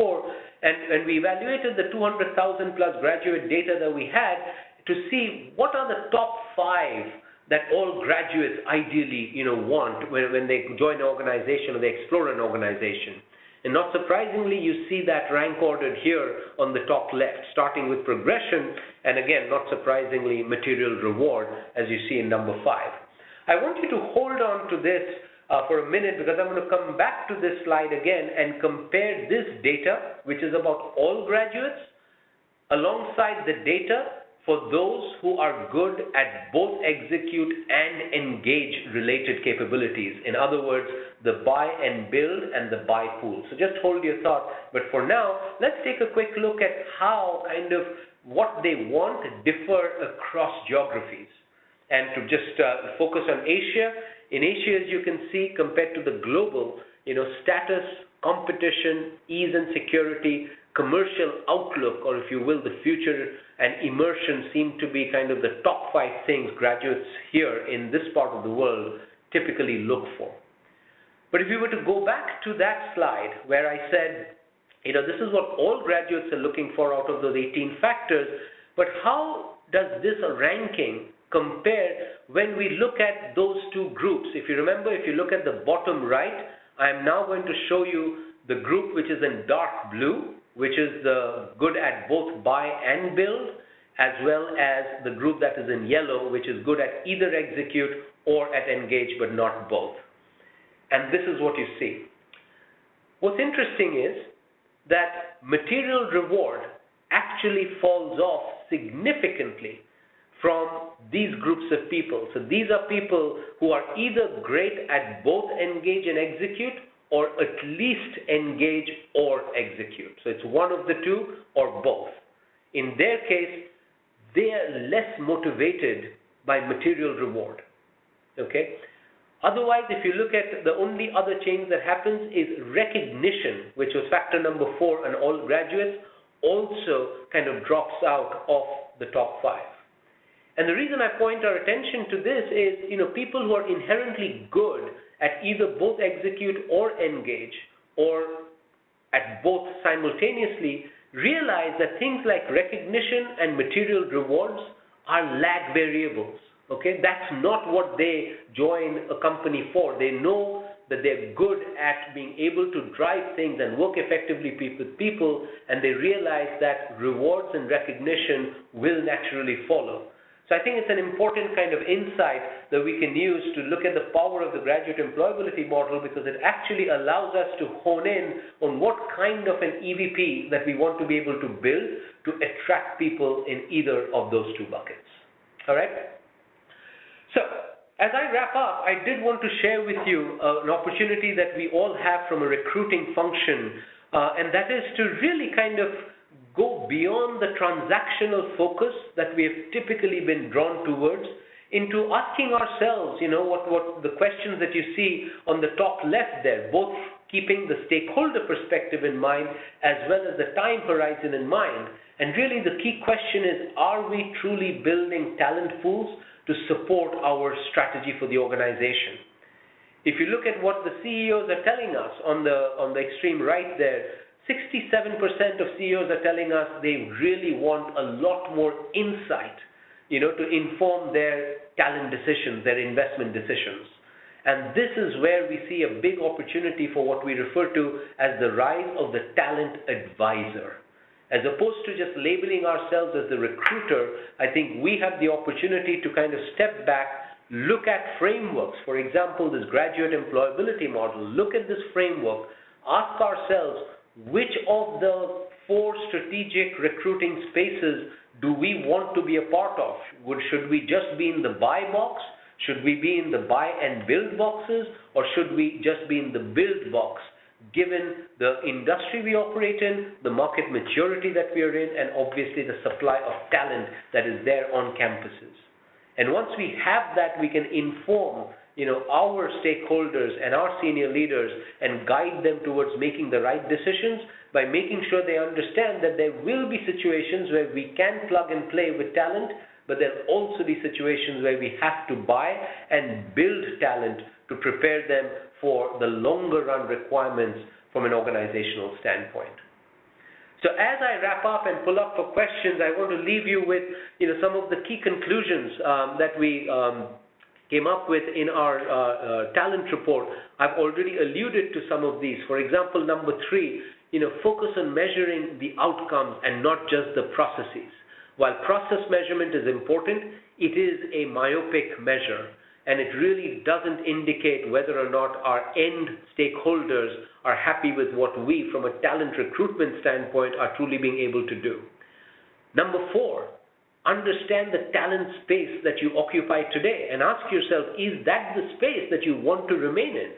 And we evaluated the 200,000 plus graduate data that we had to see what are the top 5 that all graduates ideally, want when they join an organization or they explore an organization. And not surprisingly, you see that rank ordered here on the top left, starting with progression, and again, not surprisingly, material reward, as you see in number 5. I want you to hold on to this for a minute because I'm going to come back to this slide again and compare this data, which is about all graduates, alongside the data for those who are good at both execute and engage related capabilities. In other words, the buy and build and the buy pool. So just hold your thought. But for now, let's take a quick look at how kind of what they want differ across geographies. And to just focus on Asia, in Asia, as you can see, compared to the global, status, competition, ease and security, commercial outlook, or if you will, the future and immersion seem to be kind of the top 5 things graduates here in this part of the world typically look for. But if we were to go back to that slide where I said, this is what all graduates are looking for out of those 18 factors, but how does this ranking compare when we look at those two groups? If you remember, if you look at the bottom right, I am now going to show you the group which is in dark blue, which is the good at both buy and build, as well as the group that is in yellow, which is good at either execute or at engage, but not both. And this is what you see. What's interesting is that material reward actually falls off significantly from these groups of people. So these are people who are either great at both engage and execute, or at least engage or execute. So it's one of the two or both. In their case, they are less motivated by material reward. Okay? Otherwise, if you look at the only other change that happens is recognition, which was factor number 4 on all graduates, also kind of drops out of the top 5. And the reason I point our attention to this is, people who are inherently good at either both execute or engage, or at both simultaneously, realize that things like recognition and material rewards are lag variables. Okay, that's not what they join a company for. They know that they're good at being able to drive things and work effectively with people, and they realize that rewards and recognition will naturally follow. So I think it's an important kind of insight that we can use to look at the power of the graduate employability model, because it actually allows us to hone in on what kind of an EVP that we want to be able to build to attract people in either of those two buckets. All right? So as I wrap up, I did want to share with you an opportunity that we all have from a recruiting function, and that is to really kind of go beyond the transactional focus that we have typically been drawn towards into asking ourselves, what the questions that you see on the top left there, both keeping the stakeholder perspective in mind as well as the time horizon in mind. And really the key question is, are we truly building talent pools to support our strategy for the organization? If you look at what the CEOs are telling us on the extreme right there, 67% of CEOs are telling us they really want a lot more insight, to inform their talent decisions, their investment decisions. And this is where we see a big opportunity for what we refer to as the rise of the talent advisor. As opposed to just labeling ourselves as the recruiter, I think we have the opportunity to kind of step back, look at frameworks. For example, this graduate employability model, look at this framework, ask ourselves, which of the 4 strategic recruiting spaces do we want to be a part of? Should we just be in the buy box? Should we be in the buy and build boxes? Or should we just be in the build box, given the industry we operate in, the market maturity that we are in, and obviously the supply of talent that is there on campuses? And once we have that, we can inform our stakeholders and our senior leaders and guide them towards making the right decisions by making sure they understand that there will be situations where we can plug and play with talent, but there'll also be situations where we have to buy and build talent to prepare them for the longer run requirements from an organizational standpoint. So as I wrap up and pull up for questions, I want to leave you with some of the key conclusions that we came up with in our talent report. I've already alluded to some of these. For example, number 3, focus on measuring the outcomes and not just the processes. While process measurement is important, it is a myopic measure, and it really doesn't indicate whether or not our end stakeholders are happy with what we, from a talent recruitment standpoint, are truly being able to do. Number 4, understand the talent space that you occupy today and ask yourself, is that the space that you want to remain in?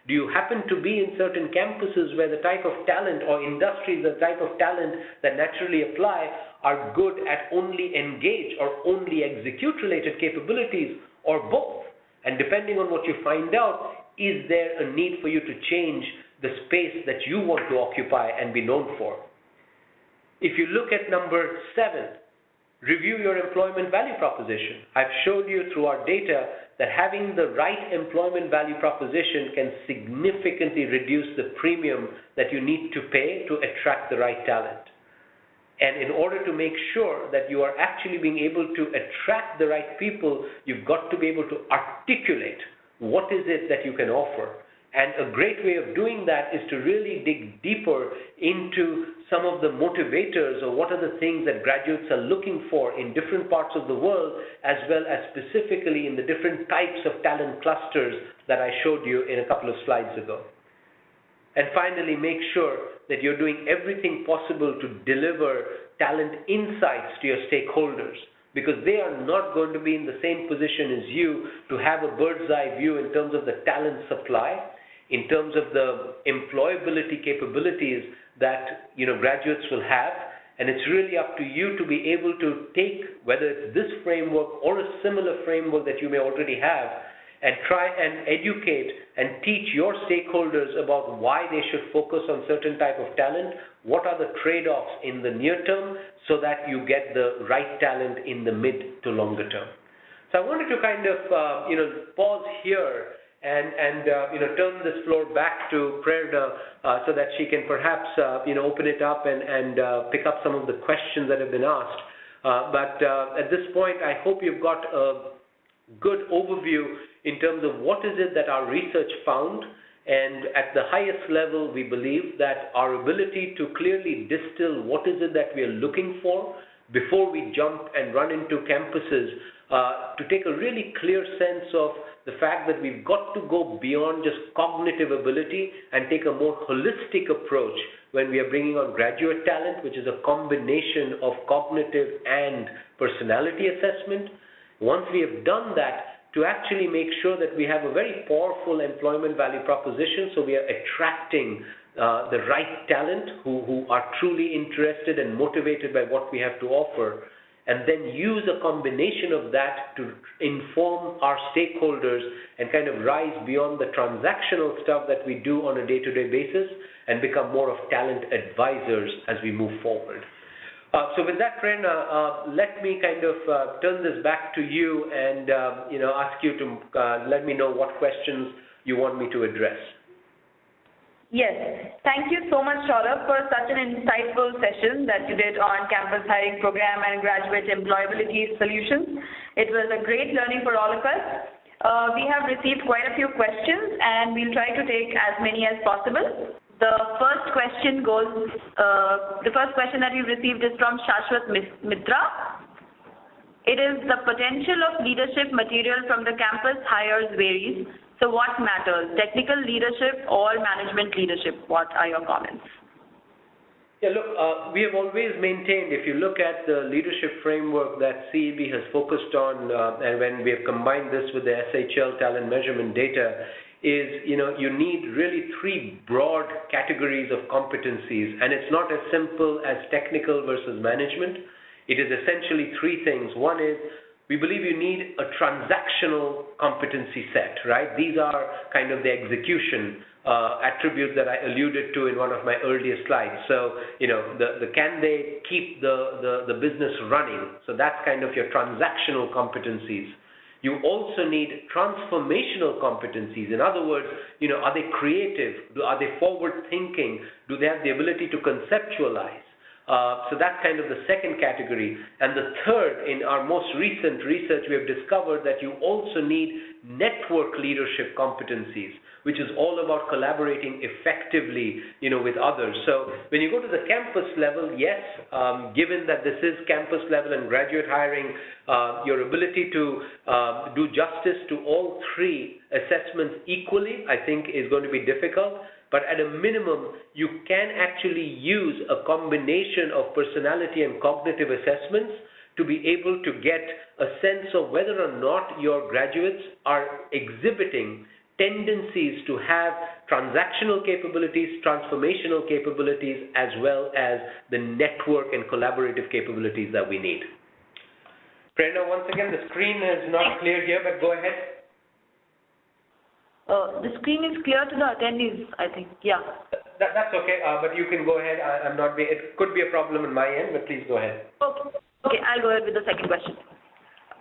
Do you happen to be in certain campuses where the type of talent or industries, the type of talent that naturally apply are good at only engage or only execute related capabilities, or both? And depending on what you find out, is there a need for you to change the space that you want to occupy and be known for? If you look at number 7, review your employment value proposition. I've showed you through our data that having the right employment value proposition can significantly reduce the premium that you need to pay to attract the right talent. And in order to make sure that you are actually being able to attract the right people, you've got to be able to articulate what is it that you can offer. And a great way of doing that is to really dig deeper into some of the motivators, or what are the things that graduates are looking for in different parts of the world, as well as specifically in the different types of talent clusters that I showed you in a couple of slides ago. And finally, make sure that you're doing everything possible to deliver talent insights to your stakeholders, because they are not going to be in the same position as you to have a bird's eye view in terms of the talent supply, in terms of the employability capabilities that graduates will have. And it's really up to you to be able to take, whether it's this framework or a similar framework that you may already have, and try and educate and teach your stakeholders about why they should focus on certain type of talent, what are the trade-offs in the near term, so that you get the right talent in the mid to longer term. So I wanted to kind of pause here and turn this floor back to Prerna so that she can perhaps open it up and pick up some of the questions that have been asked. But at this point, I hope you've got a good overview in terms of what is it that our research found. And at the highest level, we believe that our ability to clearly distill what is it that we are looking for before we jump and run into campuses, to take a really clear sense of the fact that we've got to go beyond just cognitive ability and take a more holistic approach when we are bringing on graduate talent, which is a combination of cognitive and personality assessment. Once we have done that, to actually make sure that we have a very powerful employment value proposition, so we are attracting the right talent who are truly interested and motivated by what we have to offer, and then use a combination of that to inform our stakeholders and kind of rise beyond the transactional stuff that we do on a day-to-day basis and become more of talent advisors as we move forward. So with that, Prerna, let me kind of turn this back to you and ask you to let me know what questions you want me to address. Yes, thank you so much, Shaurav, for such an insightful session that you did on campus hiring program and graduate employability solutions. It was a great learning for all of us. We have received quite a few questions, and we'll try to take as many as possible. The first question that we received is from Shashwat Mitra. It is the potential of leadership material from the campus hires varies. So what matters, technical leadership or management leadership? What are your comments? Yeah, look, we have always maintained, if you look at the leadership framework that CEB has focused on, and when we have combined this with the SHL talent measurement data, is, you need really 3 broad categories of competencies, and it's not as simple as technical versus management. It is essentially 3 things. One is, we believe you need a transactional competency set, right? These are kind of the execution attributes that I alluded to in one of my earlier slides. So, the can they keep the business running? So that's kind of your transactional competencies. You also need transformational competencies. In other words, are they creative? Are they forward-thinking? Do they have the ability to conceptualize? So that's kind of the second category. And the third, in our most recent research, we have discovered that you also need network leadership competencies, which is all about collaborating effectively, with others. So when you go to the campus level, yes, given that this is campus level and graduate hiring, your ability to do justice to all 3 assessments equally, I think, is going to be difficult. But at a minimum, you can actually use a combination of personality and cognitive assessments to be able to get a sense of whether or not your graduates are exhibiting tendencies to have transactional capabilities, transformational capabilities, as well as the network and collaborative capabilities that we need. Prerna, once again, the screen is not clear here, but go ahead. The screen is clear to the attendees, I think. Yeah. That's okay, but you can go ahead. I'm not. It could be a problem on my end, but please go ahead. Okay, I'll go ahead with the second question.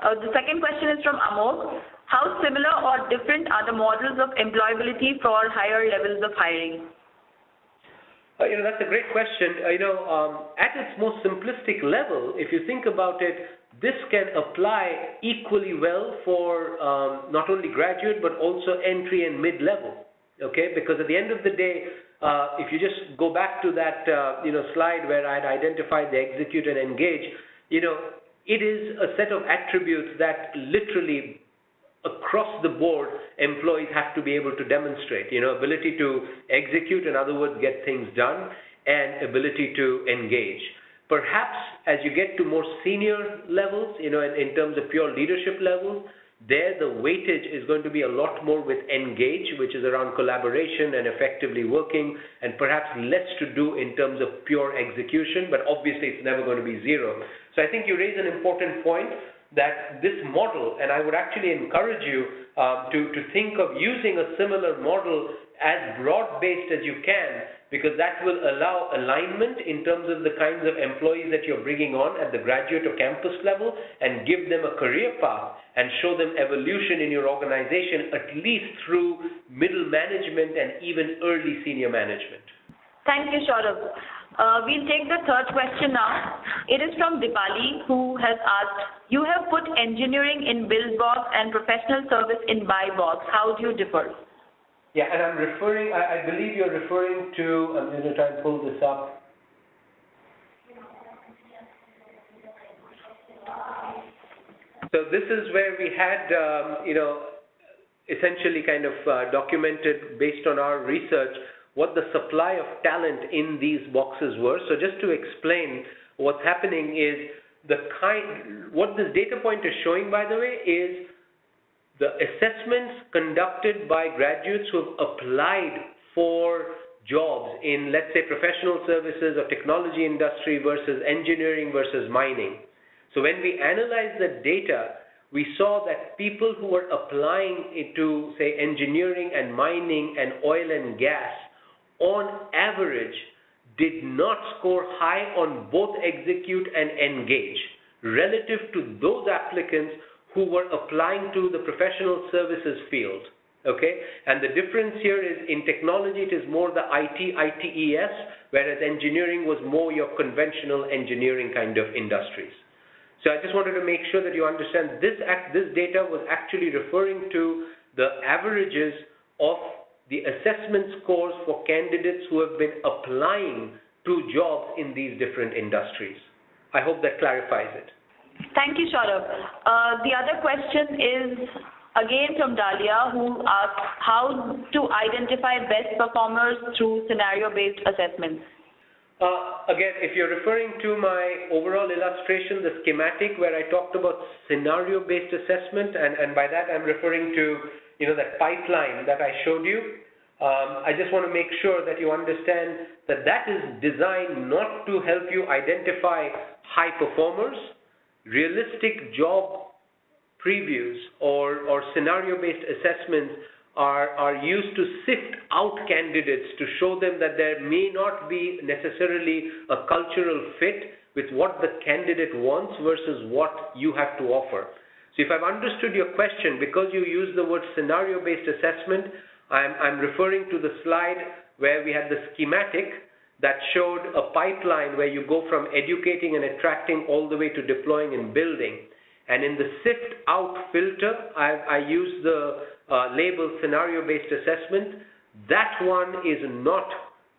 The second question is from Amol. How similar or different are the models of employability for higher levels of hiring? That's a great question. At its most simplistic level, if you think about it, this can apply equally well for not only graduate but also entry and mid-level. Okay, because at the end of the day, if you just go back to that slide where I'd identified the execute and engage, it is a set of attributes that literally across the board employees have to be able to demonstrate. Ability to execute, in other words, get things done, and ability to engage. Perhaps as you get to more senior levels, in terms of pure leadership levels, there the weightage is going to be a lot more with engage, which is around collaboration and effectively working, and perhaps less to do in terms of pure execution, but obviously it's never going to be zero. So I think you raise an important point that this model, and I would actually encourage you to think of using a similar model as broad-based as you can, because that will allow alignment in terms of the kinds of employees that you're bringing on at the graduate or campus level, and give them a career path and show them evolution in your organization, at least through middle management and even early senior management. Thank you, Shaurav. We'll take the third question now. It is from Dipali, who has asked, you have put engineering in build box and professional service in buy box. How do you differ? Yeah, and I'm referring, I believe you're referring to, I'm going to try and pull this up. So this is where we had, essentially kind of documented based on our research what the supply of talent in these boxes were. So just to explain, what's happening is what this data point is showing, by the way, is the assessments conducted by graduates who have applied for jobs in, let's say, professional services or technology industry versus engineering versus mining. So when we analyzed the data, we saw that people who were applying into, say, engineering and mining and oil and gas, on average, did not score high on both execute and engage relative to those applicants who were applying to the professional services field. Okay, and the difference here is in technology it is more the ITES, whereas engineering was more your conventional engineering kind of industries. So I just wanted to make sure that you understand this data was actually referring to the averages of the assessment scores for candidates who have been applying to jobs in these different industries. I hope that clarifies it. Thank you, Shaurav. The other question is again from Dalia, who asks how to identify best performers through scenario-based assessments. Again, if you're referring to my overall illustration, the schematic where I talked about scenario-based assessment, and by that I'm referring to that pipeline that I showed you. I just want to make sure that you understand that that is designed not to help you identify high performers. Realistic job previews or scenario-based assessments are used to sift out candidates to show them that there may not be necessarily a cultural fit with what the candidate wants versus what you have to offer. So if I've understood your question, because you use the word scenario-based assessment, I'm referring to the slide where we had the schematic that showed a pipeline where you go from educating and attracting all the way to deploying and building. And in the sift out filter, I use the label scenario-based assessment. That one is not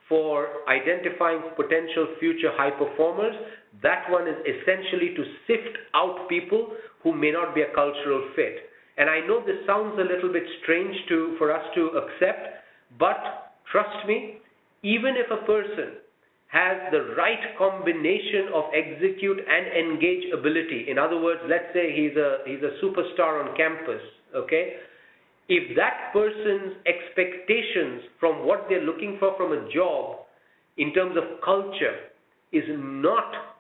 for identifying potential future high performers. That one is essentially to sift out people who may not be a cultural fit. And I know this sounds a little bit strange for us to accept, but trust me, even if a person has the right combination of execute and engage ability. In other words, let's say he's a superstar on campus, okay? If that person's expectations from what they're looking for from a job in terms of culture is not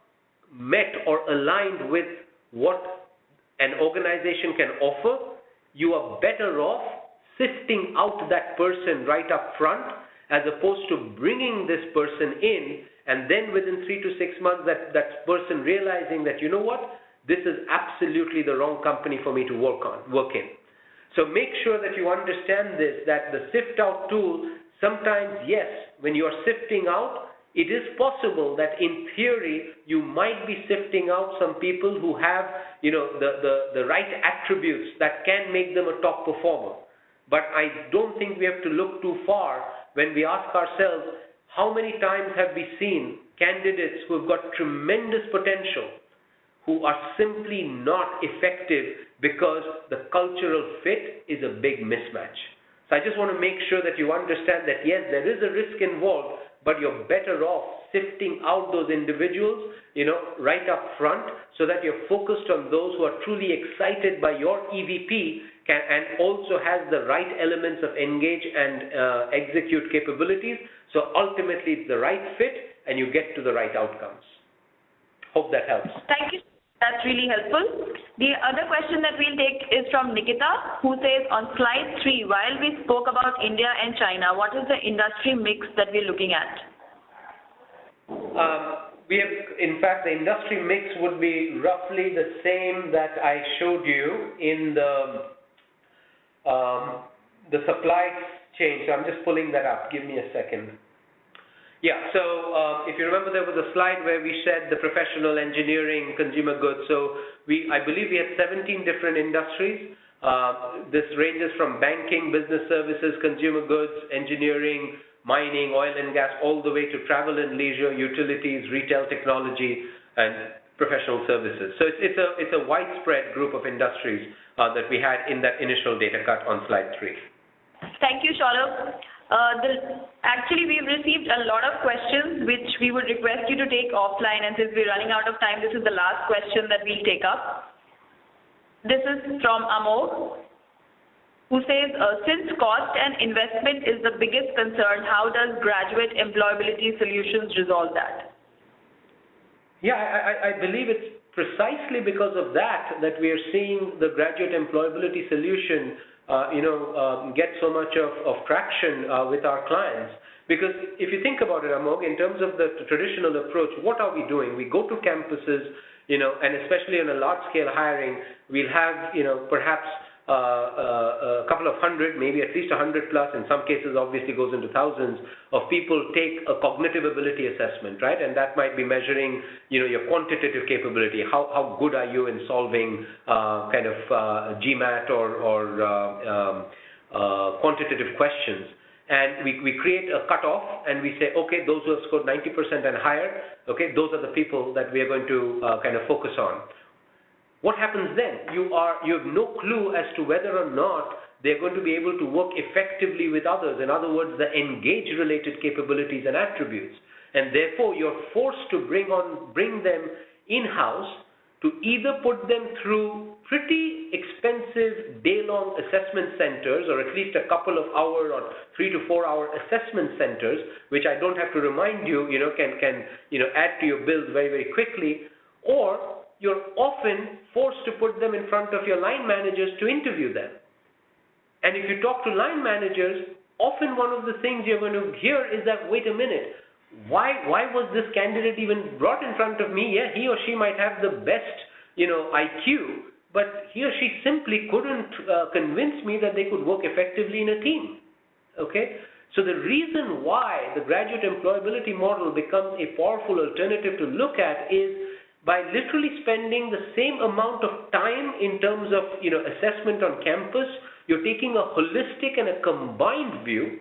met or aligned with what an organization can offer, you are better off sifting out that person right up front, as opposed to bringing this person in and then within 3 to 6 months that person realizing that, you know what, this is absolutely the wrong company for me to work in. So make sure that you understand this, that the sift out tool, sometimes yes, when you are sifting out, it is possible that in theory you might be sifting out some people who have, you know, the right attributes that can make them a top performer. But I don't think we have to look too far when we ask ourselves, how many times have we seen candidates who have got tremendous potential who are simply not effective because the cultural fit is a big mismatch? So I just want to make sure that you understand that yes, there is a risk involved, but you're better off sifting out those individuals, you know, right up front, so that you're focused on those who are truly excited by your EVP and also has the right elements of engage and execute capabilities. So ultimately it's the right fit and you get to the right outcomes. Hope that helps. Thank you. That's really helpful. The other question that we'll take is from Nikita, who says on slide 3, while we spoke about India and China, what is the industry mix that we're looking at? We have, in fact, the industry mix would be roughly the same that I showed you in the supply chain. So I'm just pulling that up. Give me a second. Yeah, so if you remember, there was a slide where we said the professional, engineering, consumer goods. So I believe we had 17 different industries. This ranges from banking, business services, consumer goods, engineering, mining, oil and gas, all the way to travel and leisure, utilities, retail, technology, and professional services. So it's a widespread group of industries that we had in that initial data cut on slide 3. Thank you, Shaurav. Actually, we've received a lot of questions which we would request you to take offline, and since we're running out of time, this is the last question that we'll take up. This is from Amor, who says, since cost and investment is the biggest concern, how does graduate employability solutions resolve that? Yeah, I believe it's precisely because of that we are seeing the graduate employability solution get so much of traction with our clients. Because if you think about it, Amog, in terms of the traditional approach, what are we doing? We go to campuses, and especially on a large-scale hiring, we'll have, perhaps a couple of hundred, maybe at least 100 plus, in some cases obviously goes into thousands, of people take a cognitive ability assessment, right? And that might be measuring, your quantitative capability. How good are you in solving GMAT or quantitative questions? And we create a cutoff and we say, okay, those who have scored 90% and higher, okay, those are the people that we are going to focus on. What happens then? You have no clue as to whether or not they're going to be able to work effectively with others. In other words, the engage-related capabilities and attributes. And therefore, you're forced to bring them in-house to either put them through pretty expensive day-long assessment centers, or at least a couple of hour or 3 to 4 hour assessment centers, which I don't have to remind you, can add to your bills very, very quickly, or you're often forced to put them in front of your line managers to interview them. And if you talk to line managers, often one of the things you're going to hear is that, wait a minute, why was this candidate even brought in front of me? Yeah, he or she might have the best, IQ, but he or she simply couldn't convince me that they could work effectively in a team. Okay? So the reason why the graduate employability model becomes a powerful alternative to look at is by literally spending the same amount of time in terms of assessment on campus, you're taking a holistic and a combined view,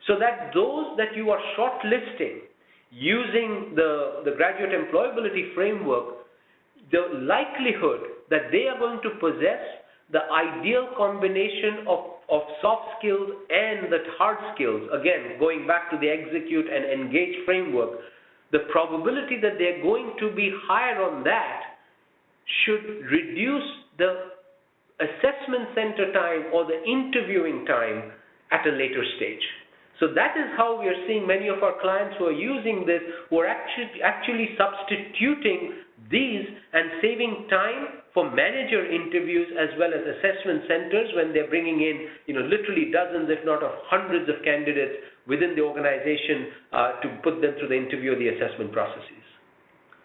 so that those that you are shortlisting using the graduate employability framework, the likelihood that they are going to possess the ideal combination of soft skills and the hard skills, again, going back to the execute and engage framework, the probability that they're going to be higher on that should reduce the assessment center time or the interviewing time at a later stage. So that is how we are seeing many of our clients who are using this, who are actually substituting these and saving time for manager interviews as well as assessment centers when they're bringing in, literally dozens, if not hundreds of candidates within the organization to put them through the interview or the assessment processes.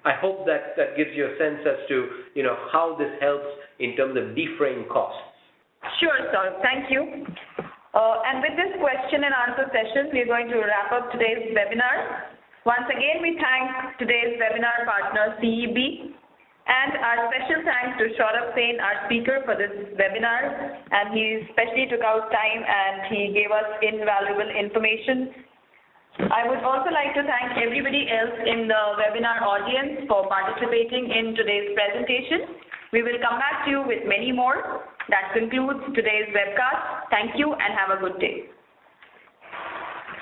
I hope that gives you a sense as to, how this helps in terms of defraying costs. Sure, sir. Thank you. And with this question and answer session, we are going to wrap up today's webinar. Once again, we thank today's webinar partner, CEB, and our special thanks to Shaurav Sen, our speaker for this webinar, and he especially took out time and he gave us invaluable information. I would also like to thank everybody else in the webinar audience for participating in today's presentation. We will come back to you with many more. That concludes today's webcast. Thank you and have a good day.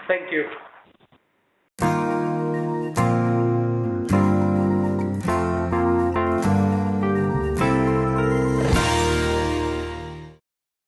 Thank you.